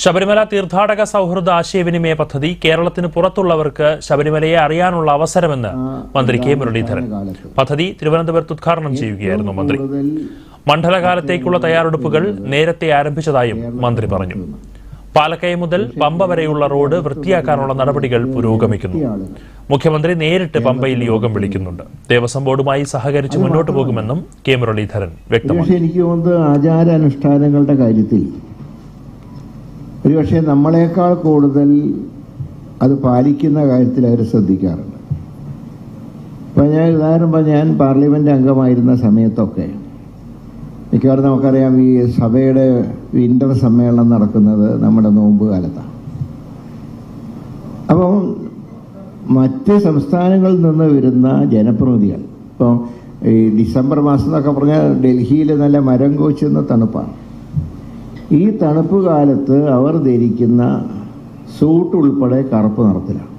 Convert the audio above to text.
ശബരിമല തീർത്ഥാടക സൗഹൃദ ആശയവിനിമയ പദ്ധതി കേരളത്തിന് പുറത്തുള്ളവർക്ക് ശബരിമലയെ അറിയാനുള്ള അവസരമെന്ന് മന്ത്രി കെ മുരളീധരൻ. പദ്ധതി തിരുവനന്തപുരത്ത് ഉദ്ഘാടനം ചെയ്യുകയായിരുന്നു മന്ത്രി. മണ്ഡലകാലത്തേക്കുള്ള തയ്യാറെടുപ്പുകൾ നേരത്തെ ആരംഭിച്ചതായും മന്ത്രി പറഞ്ഞു. പാലക്കയം മുതൽ പമ്പ വരെയുള്ള റോഡ് വൃത്തിയാക്കാനുള്ള നടപടികൾ പുരോഗമിക്കുന്നു. മുഖ്യമന്ത്രി നേരിട്ട് പമ്പയിൽ യോഗം വിളിക്കുന്നുണ്ട്. ദേവസ്വം ബോർഡുമായി സഹകരിച്ച് മുന്നോട്ട് പോകുമെന്നും കെ മുരളീധരൻ വ്യക്തമാക്കി. എനിക്ക് തോന്നുന്നത് ആചാരാനുഷ്ഠാനങ്ങളുടെ കാര്യത്തിൽ ഒരുപക്ഷെ നമ്മളെക്കാൾ കൂടുതൽ അത് പാലിക്കുന്ന കാര്യത്തിൽ അവർ ശ്രദ്ധിക്കാറുണ്ട്. ഇപ്പം ഞാൻ പാർലമെന്റ് അംഗമായിരുന്ന സമയത്തൊക്കെ മിക്കവാറും നമുക്കറിയാം, ഈ സഭയുടെ വിന്റർ സമ്മേളനം നടക്കുന്നത് നമ്മുടെ നോമ്പ് കാലത്താണ്. അപ്പം മറ്റ് സംസ്ഥാനങ്ങളിൽ നിന്ന് വരുന്ന ജനപ്രതിനിധികൾ, ഇപ്പം ഈ ഡിസംബർ മാസം എന്നൊക്കെ പറഞ്ഞാൽ ഡൽഹിയിൽ നല്ല മരം കോച്ചുന്ന തണുപ്പാണ്. ഈ തണുപ്പ് കാലത്ത് അവർ ധരിക്കുന്ന സൂട്ട് ഉൾപ്പെടെ കറുപ്പ് നിറത്തിലാണ്.